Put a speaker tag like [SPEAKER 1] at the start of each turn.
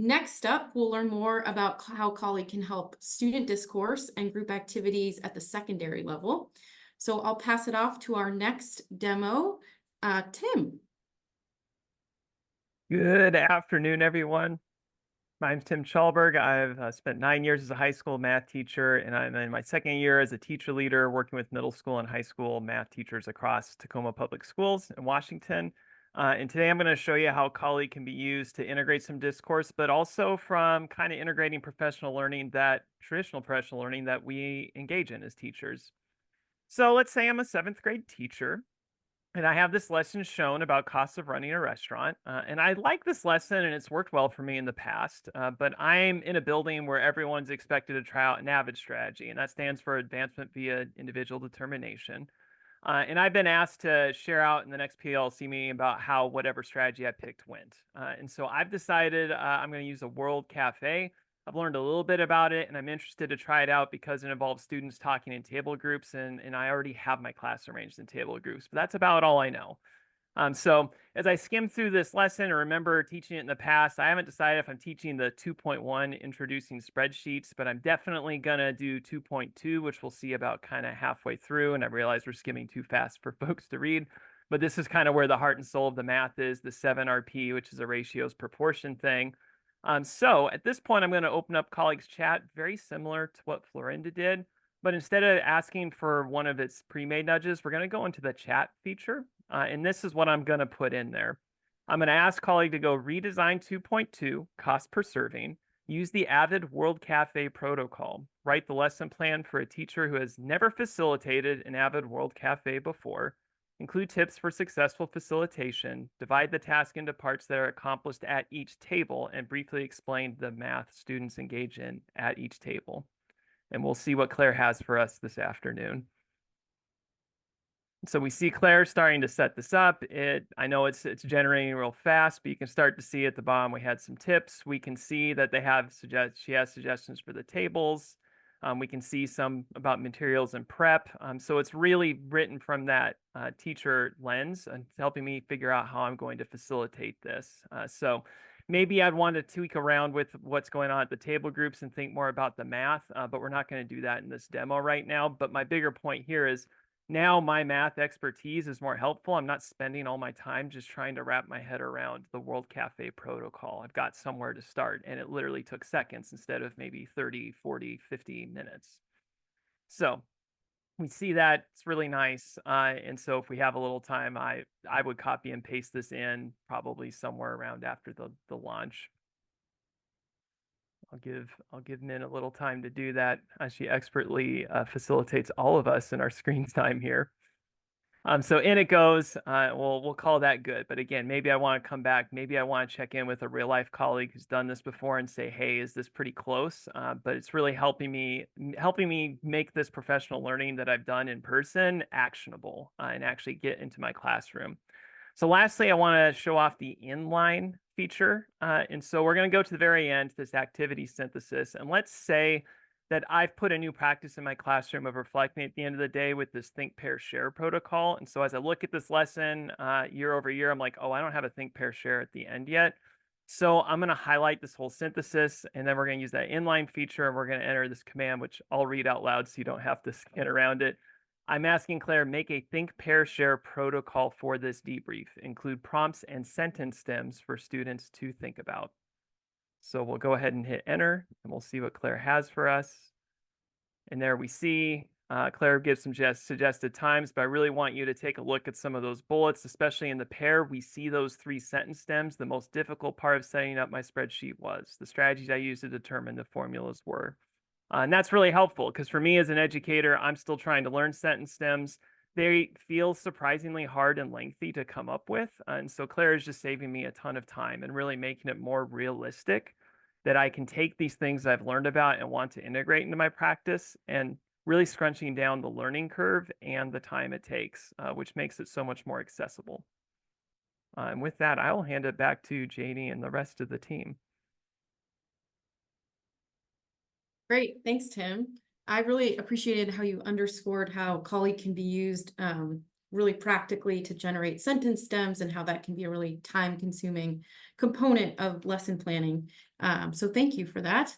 [SPEAKER 1] Next up, we'll learn more about how Colleague can help student discourse and group activities at the secondary level. So I'll pass it off to our next demo, Tim.
[SPEAKER 2] Good afternoon, everyone. My name's Tim Chalberg. I've spent 9 years as a high school math teacher, and I'm in my second year as a teacher leader working with middle school and high school math teachers across Tacoma Public Schools in Washington. And today I'm going to show you how Colleague can be used to integrate some discourse, but also from kind of integrating professional learning, that traditional professional learning that we engage in as teachers. So let's say I'm a 7th grade teacher. And I have this lesson shown about costs of running a restaurant. And I like this lesson and it's worked well for me in the past. But I'm in a building where everyone's expected to try out an AVID strategy, and that stands for Advancement via Individual Determination. And I've been asked to share out in the next PLC meeting about how whatever strategy I picked went. And so I've decided I'm going to use a World Cafe. I've learned a little bit about it and I'm interested to try it out because it involves students talking in table groups, and I already have my class arranged in table groups, but that's about all I know. So as I skim through this lesson and remember teaching it in the past, I haven't decided if I'm teaching the 2.1 introducing spreadsheets, but I'm definitely going to do 2.2, which we'll see about kind of halfway through. And I realize we're skimming too fast for folks to read, but this is kind of where the heart and soul of the math is, the 7RP, which is a ratios proportion thing. So at this point, I'm going to open up Colleagues Chat, very similar to what Florinda did. But instead of asking for one of its pre-made nudges, we're going to go into the chat feature. And this is what I'm going to put in there. I'm going to ask Colleague to go redesign 2.2, cost per serving, use the AVID World Cafe protocol, write the lesson plan for a teacher who has never facilitated an AVID World Cafe before, include tips for successful facilitation, divide the task into parts that are accomplished at each table, and briefly explain the math students engage in at each table. And we'll see what Claire has for us this afternoon. So we see Claire starting to set this up. I know it's generating real fast, but you can start to see at the bottom we had some tips. We can see that she has suggestions for the tables. We can see some about materials and prep. So it's really written from that teacher lens and helping me figure out how I'm going to facilitate this. So maybe I'd want to tweak around with what's going on at the table groups and think more about the math, but we're not going to do that in this demo right now. But my bigger point here is now my math expertise is more helpful. I'm not spending all my time just trying to wrap my head around the World Cafe protocol. I've got somewhere to start, and it literally took seconds instead of maybe 30, 40, 50 minutes. So we see that it's really nice. And so if we have a little time, I would copy and paste this in probably somewhere around after the launch. I'll give Min a little time to do that. She expertly facilitates all of us in our screen time here. So in it goes. We'll call that good. But again, maybe I want to come back. Maybe I want to check in with a real life colleague who's done this before and say, hey, is this pretty close? But it's really helping me make this professional learning that I've done in person actionable and actually get into my classroom. So lastly, I want to show off the inline feature. And so we're going to go to the very end, this activity synthesis. And let's say that I've put a new practice in my classroom of reflecting at the end of the day with this think, pair, share protocol. And so as I look at this lesson year over year, I'm like, oh, I don't have a think, pair, share at the end yet. So I'm going to highlight this whole synthesis, and then we're going to use that inline feature, and we're going to enter this command, which I'll read out loud so you don't have to scan around it. I'm asking Claire, make a think, pair, share protocol for this debrief. Include prompts and sentence stems for students to think about. So we'll go ahead and hit enter, and we'll see what Claire has for us. And there we see Claire gives some suggested times, but I really want you to take a look at some of those bullets, especially in the pair. We see those 3 sentence stems. The most difficult part of setting up my spreadsheet was the strategies I used to determine the formulas were. And that's really helpful because for me as an educator, I'm still trying to learn sentence stems. They feel surprisingly hard and lengthy to come up with. And so Claire is just saving me a ton of time and really making it more realistic that I can take these things I've learned about and want to integrate into my practice, and really scrunching down the learning curve and the time it takes, which makes it so much more accessible. And with that, I'll hand it back to JD and the rest of the team.
[SPEAKER 1] Great, thanks, Tim. I really appreciated how you underscored how Colleague can be used really practically to generate sentence stems and how that can be a really time-consuming component of lesson planning. So thank you for that.